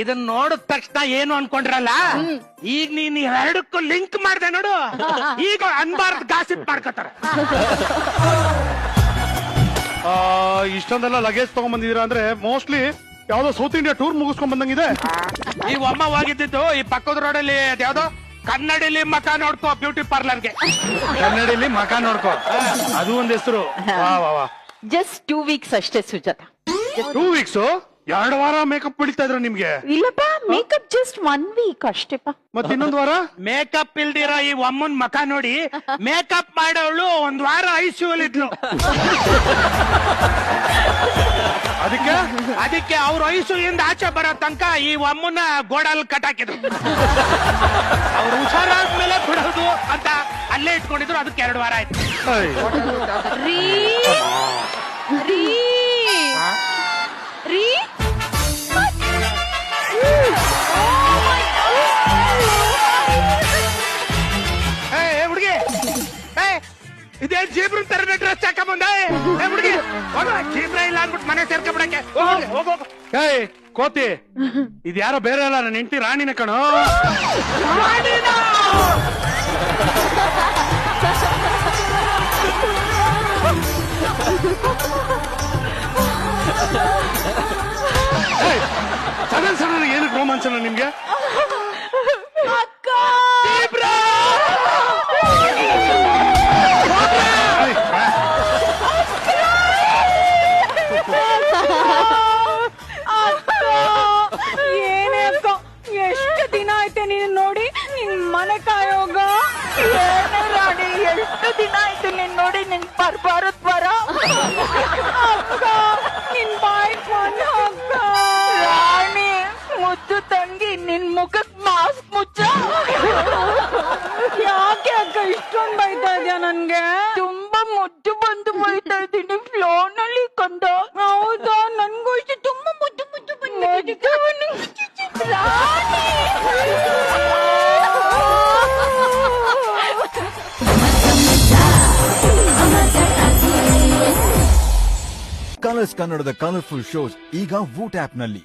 ಇದನ್ನ ನೋಡಿದ ತಕ್ಷಣ ಏನು ಅನ್ಕೊಂಡ್ರಲ್ಲ, ಈಗ ನೀನ್ ಎರಡಕ್ಕೂ ಲಿಂಕ್ ಮಾಡ್ದೆ ನೋಡು, ಈಗ ಅನ್ಬಾರ್ದು ಗಾಸಿಪ್ ಮಾಡ್ಕೋತಾರ. ಇಷ್ಟೊಂದೆಲ್ಲ ಲಗೇಜ್ ತಗೊಂಡ್ಬಂದಿದೀರಾ ಅಂದ್ರೆ ಮೋಸ್ಟ್ಲಿ ಯಾವ್ದೋ ಸೌತ್ ಇಂಡಿಯಾ ಟೂರ್ ಮುಗಿಸ್ಕೊಂಡ್ ಬಂದಂಗಿದೆ. ಈ ಒಮ್ಮ ಹೋಗಿದ್ದು ಈ ಪಕ್ಕದ ರೋಡಲ್ಲಿ ಯಾವ್ದೋ ಕನ್ನಡಿಲಿ ಮಕ ನೋಡ್ಕೋ ಬ್ಯೂಟಿ ಪಾರ್ಲರ್ಗೆ. ಕನ್ನಡಿಲಿ ಮಕ ನೋಡ್ಕೋ, ಅದು ಒಂದ್ ಹೆಸರು. ಜಸ್ಟ್ 2 weeks ಅಷ್ಟೇ ಸುಜಾತ. 2 weeks? 2 ವಾರ ಮೇಕಪ್ ಬಿಡ್ತಾ ಇದ್ರ ನಿಮ್ಗೆ? ಇಲ್ಲಪ್ಪ, ಮೇಕಪ್ ಜಸ್ಟ್ 1 week ಅಷ್ಟೇಪ್ಪ. ಮತ್ತೆ ಇನ್ನೊಂದ್ ವಾರ ಮೇಕಪ್ ಇಲ್ದಿರೋ ಈ ಒಮ್ಮನ್ ಮಕ ನೋಡಿ ಮೇಕಪ್ ಮಾಡೋಳು 1 ವಾರ ಐಸಿಯುಲ್ ಇದ್ಲು. ಅದಕ್ಕೆ ಅವ್ರ ಐಸಿಯುಯಿಂದ ಆಚೆ ಬರೋ ತನಕ ಈ ಒಮ್ಮನ ಗೋಡಲ್ ಕಟ್ಟಾಕಿದ್ರು. ಅವ್ರು ಹುಷಾರಾದ್ಮೇಲೆ ಬಿಡೋದು ಅಂತ ಅಲ್ಲೇ ಇಟ್ಕೊಂಡಿದ್ರು. ಅದಕ್ಕೆ 2 ವಾರ ಆಯ್ತು. ರೀ ರೀ ರೀ ಹುಡುಗಿ, ಇದೇನ್ ಜೀಬ್ರ ತರ ಡ್ರೆಸ್ ಹಾಕೊಂಬಂದ ಹುಡುಗಿ? ಜೀಬ್ರ ಇಲ್ಲ ಅಂದ್ಬಿಟ್ಟು ಮನೆ ಸೇರ್ಕೊಂಡ್ಬಿಡಕ್ಕೆ ಹೋಗೋ. ಏಯ್ ಕೋತಿ, ಇದು ಯಾರೋ ಬೇರೆ ಅಲ್ಲ, ನನ್ನ ಹೆಂಡತಿ ರಾಣಿನ ಕಣೋ. ಸಡನ್ ಸಡನ್ ಏನಕ್ಕೆ ರೋಮಾಂಚನ ನಿಮ್ಗೆ? ಏನೇ ಅಕ್ಕ, ಎಷ್ಟು ದಿನ ಆಯ್ತೆ ನೀನು ನೋಡಿ, ನಿನ್ ಮನೆ ಕಾಯೋಗ. ಏನೇ ರಾಣಿ, ಎಷ್ಟು ದಿನ ಆಯ್ತು ನೀನ್ ನೋಡಿ, ನಿನ್ ಬರ್ಬಾರದ್ ಬರ. ಅಕ್ಕ, ನಿನ್ ಬಾಯ್ ಕೊಂಡು ಅಕ್ಕ. ರಾಣಿ ಮುದ್ದು ತಂಗಿ, ನಿನ್ ಮುಖಕ್ ಮಾಸ್ಕ್ ಮುಚ್ಚ. ಯಾಕೆ ಅಕ್ಕ ಇಷ್ಟೊಂದು ಬೈತಾ ಇದ್ಯಾ ನನ್ಗೆ? ತುಂಬಾ ಮುದ್ದು ಬಂದು ಬೈತಾ ಇದ್ದೀನಿ ಫ್ಲೋರ್ ನಲ್ಲಿ ಕಂದ. ಹೌದಾ? ನನ್ಗೂ ಇಷ್ಟು ತುಂಬಾ ಮುದ್ದು ಮುದ್ದು ಬಂದು ಕಲರ್ಸ್ ಕನ್ನಡದ ಕಲರ್ಫುಲ್ ಶೋಸ್ ಈಗ ವೂಟ್ ಆಪ್ ನಲ್ಲಿ.